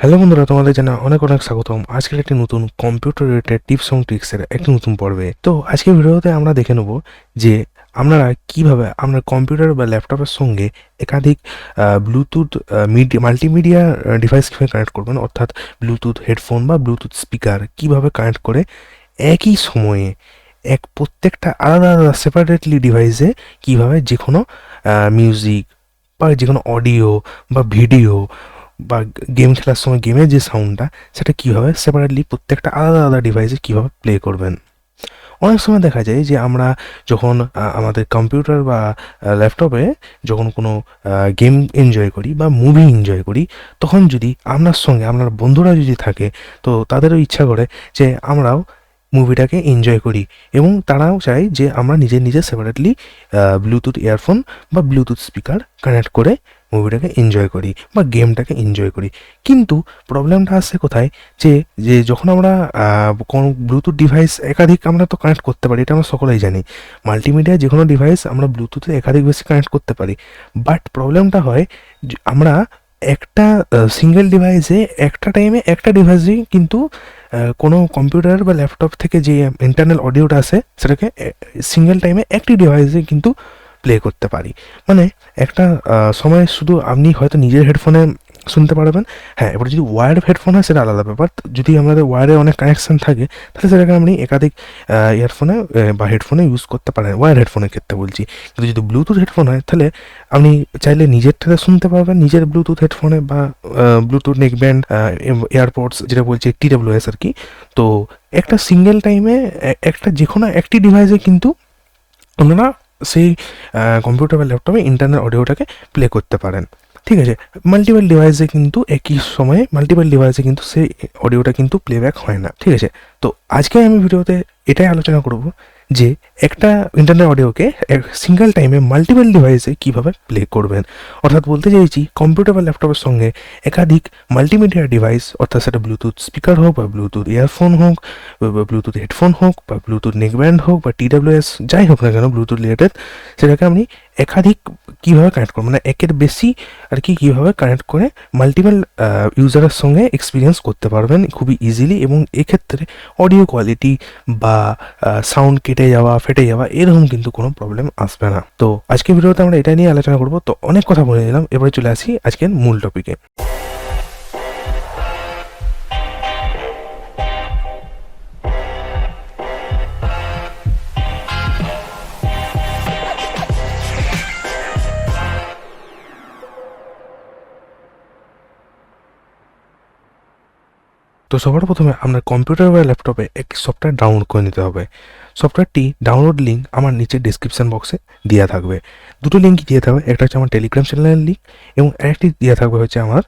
Hello বন্ধুরা, তোমাদের জানা অনেক অনেক স্বাগতম আজকের একটি নতুন কম্পিউটার রিলেটেড টিপস এবং ট্রিক্সের একটি নতুন পর্বে। তো আজকের ভিডিওতে আমরা দেখে নেব যে আপনারা কিভাবে আপনার কম্পিউটার বা ল্যাপটপের সঙ্গে একাধিক ব্লুটুথ মাল্টিমিডিয়া ডিভাইস কীভাবে কানেক্ট করবেন, অর্থাৎ ব্লুটুথ হেডফোন বা ব্লুটুথ স্পিকার কিভাবে কানেক্ট করে একই সময়ে প্রত্যেকটা আলাদা আলাদা সেপারেটলি ডিভাইসে কিভাবে যে কোনো মিউজিক বা যে কোনো অডিও বা ভিডিও বা গেম খেলার সময় গেমের যে সাউন্ডটা সেটা কীভাবে সেপারেটলি প্রত্যেকটা আলাদা আলাদা ডিভাইসে কীভাবে প্লে করবেন। অনেক সময় দেখা যায় যে আমরা যখন আমাদের কম্পিউটার বা ল্যাপটপে যখন কোনো গেম এনজয় করি বা মুভি এনজয় করি, তখন যদি আপনার সঙ্গে আপনার বন্ধুরা যদি থাকে তো তাদেরও ইচ্ছা করে যে আমরাও মুভিটাকে এনজয় করি, এবং তারাও চায় যে আমরা নিজের সেপারেটলি ব্লুটুথ ইয়ারফোন বা ব্লুটুথ স্পিকার কানেক্ট করে মুভিটাকে এনজয় করি বা গেমটাকে এনজয় করি। কিন্তু প্রবলেমটা আসছে কোথায়, যে যে যখন আমরা কোনো ব্লুটুথ ডিভাইস একাধিক আমরা তো কানেক্ট করতে পারি, এটা আমরা সকলেই জানি। মাল্টিমিডিয়া যে কোনো ডিভাইস আমরা ব্লুটুথে একাধিক বেশি কানেক্ট করতে পারি, বাট প্রবলেমটা হয় আমরা একটা সিঙ্গেল ডিভাইসে একটা টাইমে একটা ডিভাইসেই কিন্তু কোনো কম্পিউটার বা ল্যাপটপ থেকে যে ইন্টারনাল অডিওটা আসে সেটাকে সিঙ্গেল টাইমে একটি ডিভাইসে কিন্তু প্লে করতে পারি। মানে একটা সময় শুধু আপনি হয়তো নিজের হেডফোনে শুনতে পারবেন। হ্যাঁ, এবার যদি ওয়্যার্ড হেডফোন হয় সেটা আলাদা ব্যাপার। যদি আমাদের ওয়্যারে অনেক কানেকশান থাকে তাহলে সেটাকে আপনি একাধিক ইয়ারফোনে বা হেডফোনে ইউজ করতে পারেন, ওয়্যার হেডফোনের ক্ষেত্রে বলছি। কিন্তু যদি ব্লুটুথ হেডফোন হয় তাহলে আপনি চাইলে নিজেরটাতে শুনতে পারবেন নিজের ব্লুটুথ হেডফোনে বা ব্লুটুথ নেকব্যান্ড এয়ারপডস যেটা বলছি TWS আর কি। তো একটা সিঙ্গেল টাইমে একটা যে কোনো একটি ডিভাইসে কিন্তু আপনারা সেই কম্পিউটার বা ল্যাপটপে ইন্টারনাল অডিওটাকে প্লে করতে পারেন। ঠিক আছে, মাল্টিপল ডিভাইসে কিন্তু একই সময়ে মাল্টিপল ডিভাইসে কিন্তু সেই অডিওটা কিন্তু প্লেব্যাক হয় না। ঠিক আছে, তো আজকে আমি ভিডিওতে এটাই আলোচনা করব যে একটা ইন্টারনাল অডিওকে সিঙ্গেল টাইমে মাল্টিপল ডিভাইসে কীভাবে প্লে করবেন। অর্থাৎ বলতে চাইছি কম্পিউটার বা ল্যাপটপের সঙ্গে একাধিক মাল্টিমিডিয়া ডিভাইস, অর্থাৎ সেটা ব্লুটুথ স্পিকার হোক বা ব্লুটুথ ইয়ারফোন হোক বা ব্লুটুথ হেডফোন হোক বা ব্লুটুথ নেকব্যান্ড হোক বা TWS যাই হোক না কেন ব্লুটুথ রিলেটেড, সেটাকে আপনি একাধিক কীভাবে কানেক্ট করবেন, মানে একের বেশি আর কি কীভাবে কানেক্ট করে মাল্টিপল ইউজারের সঙ্গে এক্সপিরিয়েন্স করতে পারবেন খুবই ইজিলি, এবং এক্ষেত্রে অডিও কোয়ালিটি বা সাউন্ড কেটে যাওয়া ফেটে যাওয়া এরকম কিন্তু কোনো প্রবলেম আসবে না। তো আজকের ভিডিওতে আমরা এটা নিয়ে আলোচনা করব। তো অনেক কথা বলে নিলাম, এবারে চলে আসি আজকের মূল টপিকে। তো সবার প্রথমে আপনার কম্পিউটার বা ল্যাপটপে একটি সফটওয়্যার ডাউনলোড করে নিতে হবে। সফটওয়্যারটি ডাউনলোড লিঙ্ক আমার নিচে ডিসক্রিপশান বক্সে দেওয়া থাকবে। দুটো লিঙ্কই দিয়ে থাকবে, একটা হচ্ছে আমার টেলিগ্রাম চ্যানেলের লিঙ্ক এবং আরেকটি দেওয়া থাকবে হচ্ছে আমার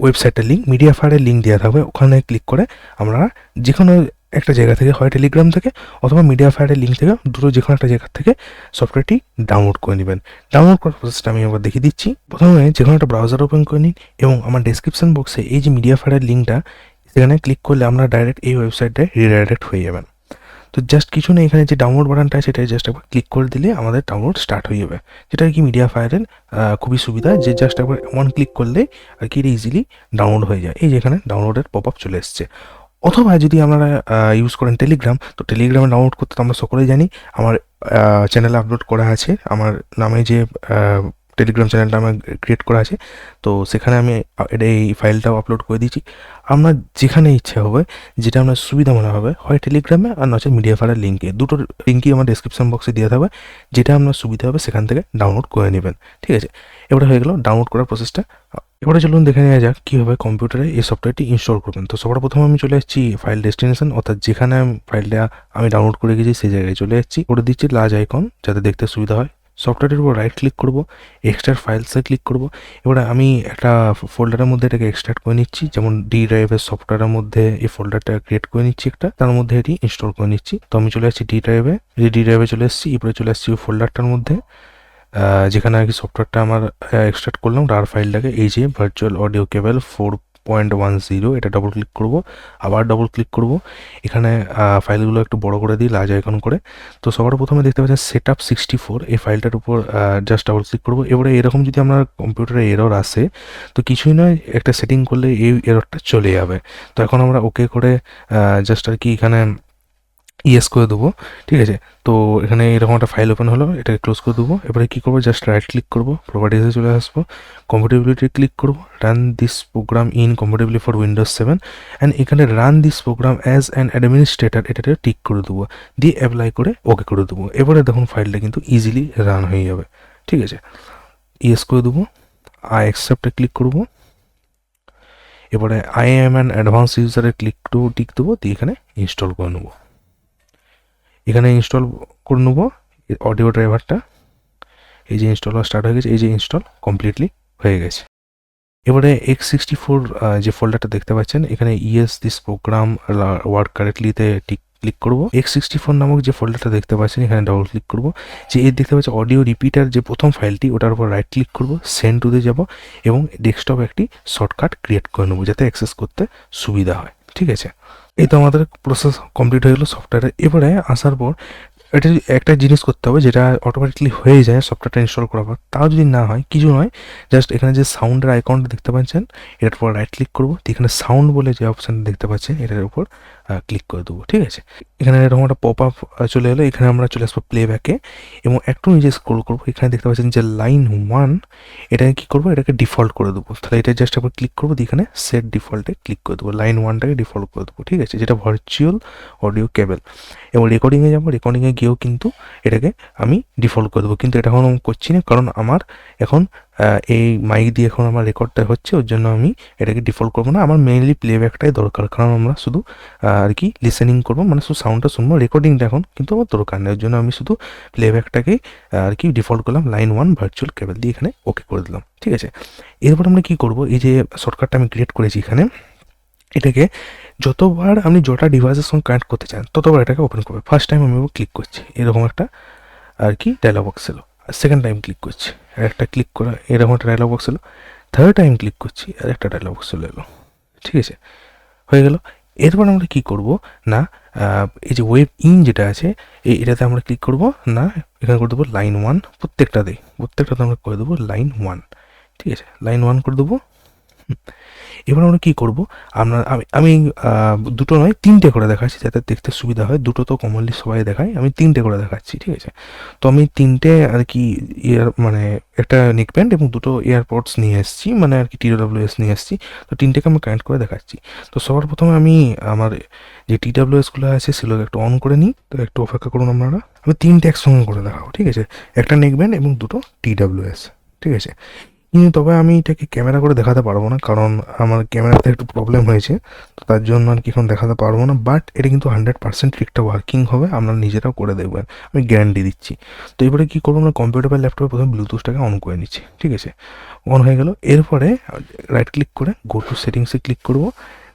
ওয়েবসাইটের লিঙ্ক, মিডিয়াফায়ারের লিঙ্ক দেওয়া থাকবে। ওখানে ক্লিক করে আমরা যে কোনো একটা জায়গা থেকে, হয় টেলিগ্রাম থেকে অথবা মিডিয়াফায়ারের লিঙ্ক থেকে, দুটো যে কোনো একটা জায়গা থেকে সফটওয়্যারটি ডাউনলোড করে নেবেন। ডাউনলোড করার প্রসেসটা আমি আবার দেখিয়ে দিচ্ছি। প্রথমে যে কোনো একটা ব্রাউজার ওপেন করে নিন এবং আমার ডেসক্রিপশন বক্সে এই যে মিডিয়াফায়ারের লিঙ্কটা, সেখানে ক্লিক করলে আমরা ডাইরেক্ট এই ওয়েবসাইটটায় রিডাইরেক্ট হয়ে যাবেন। তো জাস্ট কিছু নেই, এখানে যে ডাউনলোড বাটনটা আছে সেটা জাস্ট একবার ক্লিক করে দিলে আমাদের ডাউনলোড স্টার্ট হয়ে যাবে। যেটা আর কি মিডিয়াফায়ারের খুবই সুবিধা, যে জাস্ট একবার ওয়ান ক্লিক করলে আর কি এটা ইজিলি ডাউনলোড হয়ে যায়। এই যেখানে ডাউনলোডের পপ আপ চলে এসছে। অথবা যদি আপনারা ইউজ করেন টেলিগ্রাম, তো টেলিগ্রামে ডাউনলোড করতে তো আমরা সকলেই জানি। আমার চ্যানেলে আপলোড করা আছে, আমার নামে যে টেলিগ্রাম চ্যানেলটা আমার ক্রিয়েট করা আছে, তো সেখানে আমি এই ফাইলটাও আপলোড করে দিয়েছি। আপনার যেখানে ইচ্ছে হবে, যেটা আপনার সুবিধা মনে হবে, হয় টেলিগ্রামে আর নচেত মিডিয়াফায়ারের লিঙ্কে, দুটো লিঙ্কই আমার ডেসক্রিপশন বক্সে দেওয়া থাকবে। যেটা আপনার সুবিধা হবে সেখান থেকে ডাউনলোড করে নেবেন। ঠিক আছে, এবারে হয়ে গেল ডাউনলোড করার প্রসেসটা। এবারে চলুন দেখে নেওয়া যাক কীভাবে কম্পিউটারে এই সফটওয়্যারটি ইনস্টল করবেন। তো সবার প্রথমে আমি চলে এসেছি ফাইল ডেস্টিনেশন, অর্থাৎ যেখানে ফাইলটা আমি ডাউনলোড করে গেছি সেই জায়গায় চলে এসেছি। ওটা দিচ্ছি লার্জ আইকন যাতে দেখতে সুবিধা হয়। সফটওয়্যারের উপর রাইট ক্লিক করব, এক্সট্রাক্ট ফাইলসে ক্লিক করব। এবারে আমি একটা ফোল্ডারের মধ্যে এটাকে এক্সট্রাক্ট করে নিচ্ছি, যেমন ডি ড্রাইভের সফটওয়্যারের মধ্যে এই ফোল্ডারটা ক্রিয়েট করে নিচ্ছি একটা, তার মধ্যে এটি ইনস্টল করে নিচ্ছি। তো আমি চলে আসছি ডি ড্রাইভে, ডি ড্রাইভে চলে এসেছি। এরপরে চলে আসছি ওই ফোল্ডারটার মধ্যে যেখানে আর কি সফটওয়্যারটা আমার এক্সট্রাক্ট করলাম রার ফাইলটাকে, এই যে ভার্চুয়াল অডিও কেবল 0.10 এটা ডবল ক্লিক করব, আবার ডবল ক্লিক করব, এখানে ফাইলগুলো একটু বড় করে দিই লার্জ আইকন করে। তো সবার প্রথমে দেখতে পাচ্ছেন সেটআপ 64 এই ফাইলটার উপর জাস্ট ডাবল ক্লিক করব। এবারে এরকম যদি আপনার কম্পিউটারে এরর আসে তো কিছুই নয়, একটা সেটিং করলে এই এররটা চলে যাবে। তো এখন আমরা ওকে করে জাস্ট আর কি এখানে ইয়েস করে দেবো, ঠিক আছে। তো এখানে এরকম একটা ফাইল ওপেন হলো, এটাকে ক্লোজ করে দেবো। এবারে কী করবো, জাস্ট রাইট ক্লিক করবো, প্রপার্টিসে চলে আসবো, কম্পাটিবিলিটি ক্লিক করবো, run this program in compatibility for Windows 7 and এখানে run this program as an administrator এটাতে টিক করে দেবো, দিয়ে অ্যাপ্লাই করে ওকে করে দেবো। এবারে দেখুন ফাইলটা কিন্তু ইজিলি রান হয়ে যাবে, ঠিক আছে। ইয়েস করে দেবো, আই অ্যাকসেপ্টে ক্লিক করবো। এবারে আই এম অ্যান অ্যাডভান্স ইউজারে টিক দেবো, দিয়ে এখানে ইনস্টল করে নেবো। এখানে ইনস্টল করে নেবো অডিও ড্রাইভারটা, এই যে ইনস্টল স্টার্ট হয়ে গেছে, এই যে ইনস্টল কমপ্লিটলি হয়ে গেছে। এবারে x64 যে ফোল্ডারটা দেখতে পাচ্ছেন এখানে ইয়েস দিস প্রোগ্রাম ওয়ার্ক কারেক্টলিতে ক্লিক করবো। x64 নামক যে ফোল্ডারটা দেখতে পাচ্ছেন এখানে ডবল ক্লিক করবো। যে এর দেখতে পাচ্ছি অডিও রিপিটার যে প্রথম ফাইলটি ওটার উপর রাইট ক্লিক করবো, সেন্ড টুতে যাব এবং ডেস্কটপে একটি শর্টকাট ক্রিয়েট করে নেবো যাতে অ্যাক্সেস করতে সুবিধা হয়, ঠিক আছে। এই তো আমাদের প্রসেস কমপ্লিট হয়ে গেলো সফটওয়্যারে। এবারে আসার পর এটা একটা জিনিস করতে হবে যেটা অটোমেটিকলি হয়ে যায় সফটওয়্যারটা ইনস্টল করার পর, তাও যদি না হয় কিছু নয়, জাস্ট এখানে যে সাউন্ডের আইকনটা দেখতে পাচ্ছেন এটার উপর রাইট ক্লিক করবো, এখানে সাউন্ড বলে যে অপশানটা দেখতে পাচ্ছেন এটার উপর ক্লিক করে দেবো, ঠিক আছে। এখানে এরকম একটা পপ আপ চলে এলো, এখানে আমরা চলে আসবো প্লেব্যাকে এবং একটু নিজে স্ক্রোল করবো, এখানে দেখতে পাচ্ছেন যে লাইন 1 এটাকে কী করবো, এটাকে ডিফল্ট করে দেবো। তাহলে এটা জাস্ট আবার ক্লিক করবো, এখানে সেট ডিফল্টে ক্লিক করে দেবো, লাইন 1টাকে ডিফল্ট করে দেবো, ঠিক আছে, যেটা ভার্চুয়াল অডিও কেবল। এবং রেকর্ডিংয়ে যাবো, রেকর্ডিংয়ে গিয়েও কিন্তু এটাকে আমি ডিফল্ট করে দেবো, কিন্তু এটা এখন আমি করছি না কারণ আমার এখন এই মাইক দিয়ে এখন আমার রেকর্ডটা হচ্ছে, ওর জন্য আমি এটাকে ডিফল্ট করবো না। আমার মেইনলি প্লেব্যাকটাই দরকার, কারণ আমরা শুধু আর কি লিসেনিং করবো, মানে শুধু সাউন্ডটা শুনবো, রেকর্ডিংটা এখন কিন্তু আমার দরকার নেই, ওর জন্য আমি শুধু প্লেব্যাকটাকেই আর কি ডিফল্ট করলাম, লাইন 1 ভার্চুয়াল কেবল দিয়ে এখানে ওকে করে দিলাম, ঠিক আছে। এরপর আমরা কী করবো, এই যে শর্টকাটটা আমি ক্রিয়েট করেছি এখানে, এটাকে যতবার আপনি যটা ডিভাইসের সঙ্গে কানেক্ট করতে চান ততবার এটাকে ওপেন করবে। ফার্স্ট টাইম আমি ক্লিক করছি, এরকম একটা আর কি ডায়লগ বক্স এলো। সেকেন্ড টাইম ক্লিক করছি, আর একটা ক্লিক করা এরকম একটা ডায়লগ বক্স এলো। থার্ড টাইম ক্লিক করছি, আর একটা ডায়লগ বক্স চলে এলো, ঠিক আছে, হয়ে গেল। এরপর আমরা কী করবো না, এই যে ওয়েব ইন যেটা আছে এটাতে আমরা ক্লিক করবো না, এখানে করে দেবো লাইন 1, প্রত্যেকটাতে আমরা করে দেবো লাইন 1, ঠিক আছে, লাইন 1 করে দেবো। এবার আমরা কী করবো, আমি দুটো নয় 3টে করে দেখাচ্ছি যাতে দেখতে সুবিধা হয়, দুটো তো কমনলি সবাই দেখায়, আমি 3টে করে দেখাচ্ছি, ঠিক আছে। তো আমি 3টে আর কি মানে একটা নেকব্যান্ড এবং দুটো এয়ারপডস নিয়ে এসেছি, মানে আর কি TWS নিয়ে এসেছি। তো 3টেকে আমি কানেক্ট করে দেখাচ্ছি। তো সবার প্রথমে আমি আমার যে TWSগুলো আছে সেগুলো একটু অন করে নিই, তো একটু অপেক্ষা করুন আপনারা, আমি 3টে একসঙ্গে করে দেখাবো, ঠিক আছে, একটা নেকব্যান্ড এবং দুটো TWS, ঠিক আছে। কিন্তু তবে আমি এটাকে ক্যামেরা করে দেখাতে পারবো না, কারণ আমার ক্যামেরাতে একটু প্রবলেম হয়েছে, তো তার জন্য আর কি এখন দেখাতে পারবো না। বাট এটা কিন্তু 100% ঠিকঠাক ওয়ার্কিং হবে, আপনারা নিজেরাও করে দেখবেন, আমি গ্যারান্টি দিচ্ছি। তো এবারে কী করবো, আমরা কম্পিউটার বা ল্যাপটপে প্রথমে ব্লুটুথটাকে অন করে নিচ্ছি, ঠিক আছে, অন হয়ে গেল। এরপরে রাইট ক্লিক করে গো টু সেটিংসে ক্লিক করবো,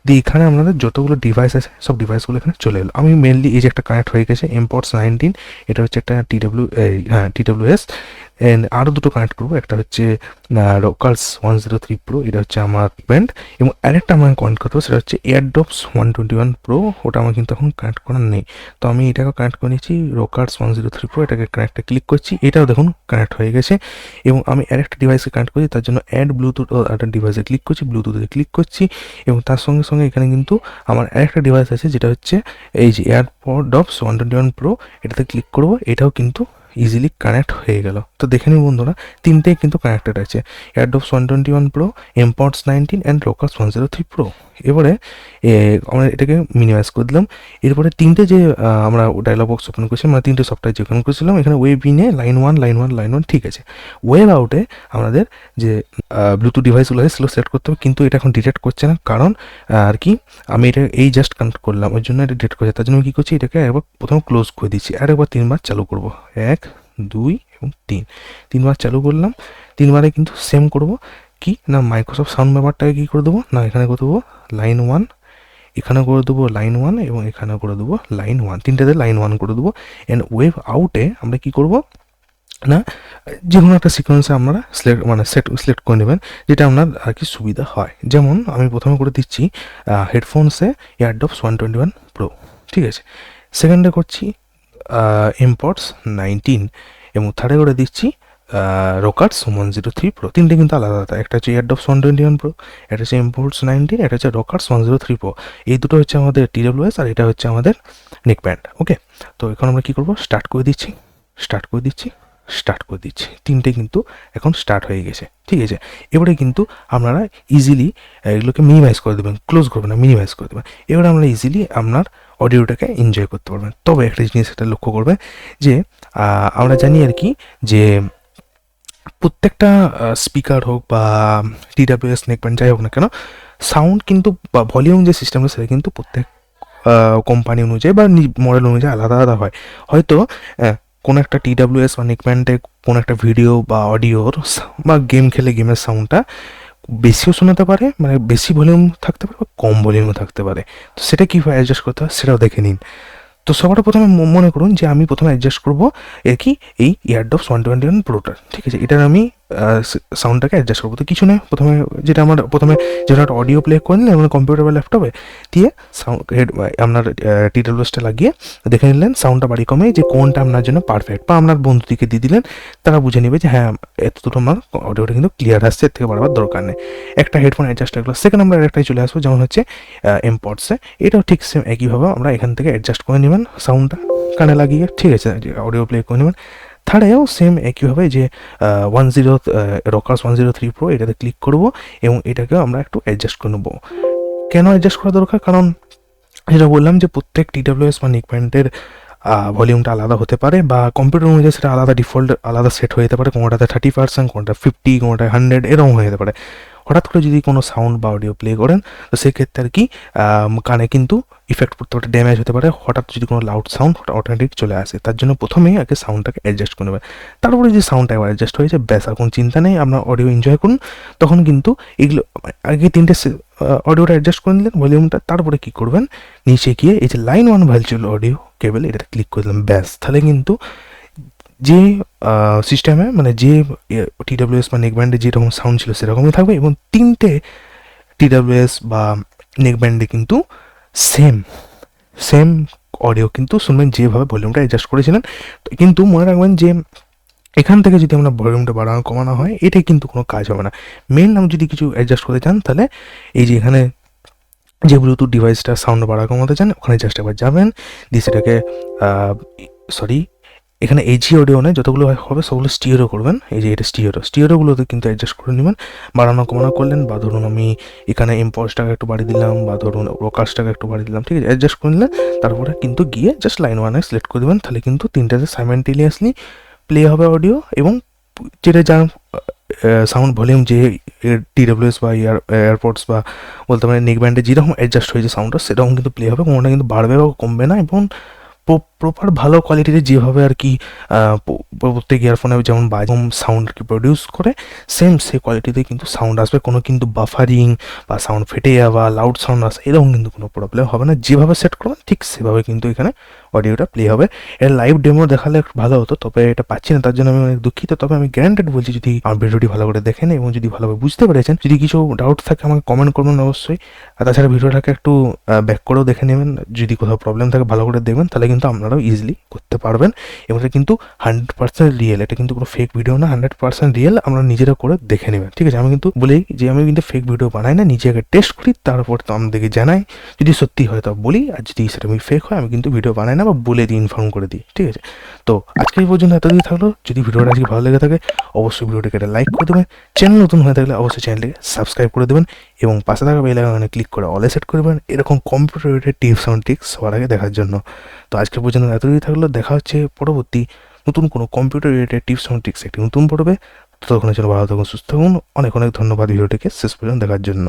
দিয়ে এখানে আপনাদের যতগুলো ডিভাইস আছে সব ডিভাইসগুলো এখানে চলে এলো। আমি মেনলি এই যে একটা কানেক্ট হয়ে গেছে এমপডস 19, এটা হচ্ছে একটা TWS, অ্যান্ড আরও দুটো কানেক্ট করবো, একটা হচ্ছে রকার্স 103 প্রো, এটা হচ্ছে আমার ব্যান্ড, এবং আরেকটা আমাকে কানেক্ট করতে হবে সেটা হচ্ছে এয়ারডপস 121 প্রো, ওটা আমার কিন্তু এখন কানেক্ট করা নেই। তো আমি এটাকে কানেক্ট করে নিচ্ছি, রকার্স 103 প্রো, এটাকে কানেক্টে ক্লিক করছি, এটাও দেখুন কানেক্ট হয়ে গেছে। এবং আমি আরেকটা ডিভাইসে কানেক্ট করছি, তার জন্য অ্যাড ব্লুটুথ একটা ডিভাইসে ক্লিক করছি, ব্লুটুথে ক্লিক করছি, এবং তার সঙ্গে সঙ্গে এখানে কিন্তু আমার আরেকটা ডিভাইস আছে যেটা হচ্ছে এই যে এয়ারপডস 121 প্রো, এটাতে ক্লিক করবো, এটাও কিন্তু ইজিলি কানেক্ট হয়ে গেল। তো দেখে নিন বন্ধুরা, 3টেই কিন্তু কানেক্টেড আছে, এয়ারডপস 121 প্রো, এমপডস 19 অ্যান্ড রকার্স 103 প্রো। এবারে আমরা এটাকে মিনিমাইজ করে দিলাম। এরপরে 3টে যে আমরা ডায়লগ বক্স ওপেন করছি, মানে 3টে সফটওয়্যার যে ওপেন করেছিলাম, এখানে ওয়েব ইনে লাইন 1 ঠিক আছে। ওয়েব আউটে আমাদের যে ব্লুটুথ ডিভাইসগুলো আছে সেগুলো সেট করতে হবে, কিন্তু এটা এখন ডিটেক্ট করছে না, কারণ আর কি আমি এটা এই জাস্ট কানেক্ট করলাম, ওই জন্য এটা ডিটেক্ট করছে। তার জন্য আমি কী করছি, এটাকে একবার প্রথমে ক্লোজ করে দিচ্ছি, আর একবার 3বার চালু করবো, 1 2 এবং 3বার চালু করলাম। 3বারে কিন্তু সেম করব, কি না মাইক্রোসফট সাউন্ড ব্যাপারটাকে কী করে দেবো না, এখানে করে দেবো লাইন 1, এখানে করে দেবো লাইন 1, এবং এখানে করে দেবো লাইন 1, 3টেতে লাইন 1 করে দেবো। অ্যান্ড ওয়েব আউটে আমরা কী করবো, না যে কোনো একটা সিকোয়েন্সে আপনারা সিলেক্ট করে নেবেন যেটা আপনার আর কি সুবিধা হয়। যেমন আমি প্রথমে করে দিচ্ছি হেডফোনসে এয়ারডপস 121 প্রো, ঠিক আছে। সেকেন্ডে করছি ইম্পোর্টস 19 এবং থার্ডে করে দিচ্ছি রকার্স 103 প্রো। তিনটে কিন্তু আলাদা আলাদা, একটা হচ্ছে এয়ারডপস 121 প্রো, একটা হচ্ছে ইম্পোর্টস 19, এটা হচ্ছে রকার্স 103 প্রো। এই দুটো হচ্ছে আমাদের TWS আর এটা হচ্ছে আমাদের নেক ব্যান্ড। ওকে, তো এখন আমরা কী করবো, স্টার্ট করে দিচ্ছি, তিনটে কিন্তু এখন স্টার্ট হয়ে গেছে, ঠিক আছে। এবারে কিন্তু আপনারা ইজিলি এগুলোকে মিনিমাইজ করে দেবেন, ক্লোজ করবেন না, মিনিমাইজ করে দেবেন। এবারে আমরা ইজিলি আপনার অডিওটাকে এনজয় করতে পারবেন। তবে একটা জিনিস এটা লক্ষ্য করবেন যে আমরা জানি আর কি যে প্রত্যেকটা স্পিকার হোক বা TWS নেকব্যান্ড যাই হোক না কেন, সাউন্ড কিন্তু বা ভলিউম যে সিস্টেমটা সেটা কিন্তু প্রত্যেক কোম্পানি অনুযায়ী বা মডেল অনুযায়ী আলাদা আলাদা হয়। হয়তো কোনো একটা TWS বা নেকব্যান্ডে কোনো একটা ভিডিও বা অডিওর বা গেম খেলে গেমের সাউন্ডটা বেশিও শোনাতে পারে, মানে বেশি ভলিউম থাকতে পারে বা কম ভলিউমও থাকতে পারে। তো সেটা কীভাবে অ্যাডজাস্ট করতে হয় সেটাও দেখে নিন। তো সবার প্রথমে মনে করুন যে আমি প্রথমে অ্যাডজাস্ট করবো এর কি এই এয়ারডপস 121 প্রোটা, ঠিক আছে। এটার আমি সাউন্ডটাকে অ্যাডজাস্ট করবো। তো কিছু নয়, প্রথমে যেটা একটা অডিও প্লে করে নিলেন আপনার কম্পিউটার বা ল্যাপটপে দিয়ে সাউন্ড আপনার TWSটা লাগিয়ে দেখে নিলেন সাউন্ডটা বাড়ি কমে যে কোনটা আপনার জন্য পারফেক্ট, বা আপনার বন্ধুদিকে দিয়ে দিলেন, তারা বুঝে নেবে যে হ্যাঁ এতটুকু আমার অডিওটা কিন্তু ক্লিয়ার আসছে, এর থেকে বাড়াবার দরকার নেই। একটা হেডফোন অ্যাডজাস্ট হয়ে গেলো। সেকেন্ড আমরা একটাই চলে আসবো, যেমন হচ্ছে এমপডসে। এটাও ঠিক সেম একইভাবে আমরা এখান থেকে অ্যাডজাস্ট করে নেবেন সাউন্ডটা কানে লাগিয়ে, ঠিক আছে, অডিও প্লে করে নেবেন। থার্ডেও সেম একইভাবে যে রকার্স 103 প্রো এটাতে ক্লিক করব এবং এটাকেও আমরা একটু অ্যাডজাস্ট করে নেবো। কেন অ্যাডজাস্ট করা দরকার? কারণ যেটা বললাম যে প্রত্যেক TWS বা নেকব্যান্ডের ভলিউমটা আলাদা হতে পারে বা কম্পিউটার অনুযায়ী সেটা আলাদা ডিফল্ট আলাদা সেট হয়ে যেতে পারে, কোনোটাতে 30%, কোনোটা 50, কোনোটা 100, এরকম হয়ে যেতে পারে। হঠাৎ করে যদি কোনো সাউন্ড বা অডিও প্লে করেন তো সেক্ষেত্রে আর কি কানে কিন্তু ইফেক্ট পড়তে পারে, ড্যামেজ হতে পারে। হঠাৎ যদি কোনো লাউড সাউন্ড অটোমেটিক চলে আসে, তার জন্য প্রথমেই আগে সাউন্ডটাকে অ্যাডজাস্ট করে নেবেন। তারপরে যে সাউন্ডটা একবার অ্যাডজাস্ট হয়েছে ব্যাস, আর কোনো চিন্তা নেই, আপনার অডিও এনজয় করুন। তখন কিন্তু এগুলো আগে তিনটে অডিওটা অ্যাডজাস্ট করে নিলেন ভলিউমটা, তারপরে কী করবেন, নিচে গিয়ে এই যে লাইন 1 ভার্চুয়াল অডিও কেবল এটাতে ক্লিক করে দিলাম, ব্যাস। তাহলে কিন্তু যে সিস্টেমে মানে যে TWS বা নেকব্যান্ডে যেরকম সাউন্ড ছিল সেরকমই থাকবে এবং তিনটে TWS বা নেকব্যান্ডে কিন্তু সেম সেম অডিও কিন্তু শুনবেন, যেভাবে ভলিউমটা অ্যাডজাস্ট করেছিলেন। কিন্তু মনে রাখবেন যে এখান থেকে যদি আমরা ভলিউমটা বাড়ানো কমানো হয় এটা কিন্তু কোনো কাজ হবে না। মেন আমি যদি কিছু অ্যাডজাস্ট করতে চান তাহলে এই যে এখানে যে ব্লুটুথ ডিভাইসটা সাউন্ড বাড়া কমাতে চান ওখানে জাস্ট একবার যাবেন, দিয়ে সেটাকে এখানে AG অডিও নেই, যতগুলো হবে সবগুলো স্টিরিও করবেন। এই যে এটা স্টিরিওগুলোতে কিন্তু অ্যাডজাস্ট করে নেবেন, বাড়ানো কমানো করলেন, বা ধরুন আমি এখানে ইম্পলসটাকে একটু বাড়িয়ে দিলাম বা ধরুন রোকার্সটাকে একটু বাড়িয়ে দিলাম, ঠিক আছে, অ্যাডজাস্ট করে নিলেন। তারপরে কিন্তু গিয়ে জাস্ট লাইন 1 সিলেক্ট করে দেবেন, তাহলে কিন্তু তিনটাতে সাইমেন্টেনিয়াসলি প্লে হবে অডিও এবং যেটা যার সাউন্ড ভলিউম যে TWS বা এয়ারপডস বা বলতে পারেন নেকব্যান্ডে যেরকম অ্যাডজাস্ট হয়েছে সাউন্ডটা সেরকম কিন্তু প্লে হবে, কোনোটা কিন্তু বাড়বে বা কমবে না। এবং প্রপার ভালো কোয়ালিটিতে যেভাবে আর কি প্রত্যেক ইয়ারফোনে যেমন বাজম সাউন্ড আর কি প্রডিউস করে সেম সেই কোয়ালিটিতে কিন্তু সাউন্ড আসবে, কোনো কিন্তু বাফারিং বা সাউন্ড ফেটে যাওয়া, লাউড সাউন্ড আসে এরকম কিন্তু কোনো প্রবলেম হবে না। যেভাবে সেট করবেন ঠিক সেভাবে কিন্তু এখানে অডিওটা প্লে হবে। এর লাইভ ডেমো দেখালে একটু ভালো হতো, তবে এটা পাচ্ছি না, তার জন্য আমি অনেক দুঃখিত। তবে আমি গ্যারান্টেড বলছি, যদি আমার ভিডিওটি ভালো করে দেখেন এবং যদি ভালোভাবে বুঝতে পেরেছেন, যদি কিছু ডাউট থাকে আমাকে কমেন্ট করবেন অবশ্যই। আর তাছাড়া ভিডিওটাকে একটু ব্যাক করেও দেখে নেবেন, যদি কোথাও প্রবলেম থাকে ভালো করে দেখবেন, তাহলে কিন্তু আপনারাও ইজিলি করতে পারবেন। এবং এটা কিন্তু 100% রিয়েল, এটা কিন্তু কোনো ফেক ভিডিও না, 100% রিয়েল, আমরা নিজেরা করে দেখে নেবেন, ঠিক আছে। আমি কিন্তু বলেই যে আমি কিন্তু ফেক ভিডিও বানাই না, নিজে আগে টেস্ট করি তারপর তো আমাদেরকে জানাই, যদি সত্যি হয় তা বলি, আর যদি সেটা আমি ফেক হয় আমি কিন্তু ভিডিও বানাই না বা বলে দিই, ইনফর্ম করে দিই, ঠিক আছে। তো আজকে এই পর্যন্ত এতদিন থাকলো। যদি ভিডিওটা আজকে ভালো লেগে থাকে অবশ্যই ভিডিওটিকে একটা লাইক করে দেবেন, চ্যানেল নতুন হয়ে থাকলে অবশ্যই চ্যানেলটিকে সাবস্ক্রাইব করে দেবেন এবং পাশে থাকা বেল আইকনে ক্লিক করে অলে সেট করবেন এরকম computer related tips and tricks সবার আগে দেখার জন্য। তো আজকে পর্যন্ত এতদিন থাকলো, দেখা হচ্ছে পরবর্তী নতুন কোনো computer related tips and tricks একটি নতুন পড়বে। ততক্ষণের জন্য ভালো থাকুন, সুস্থ থাকুন। অনেক অনেক ধন্যবাদ ভিডিওটিকে শেষ পর্যন্ত দেখার জন্য।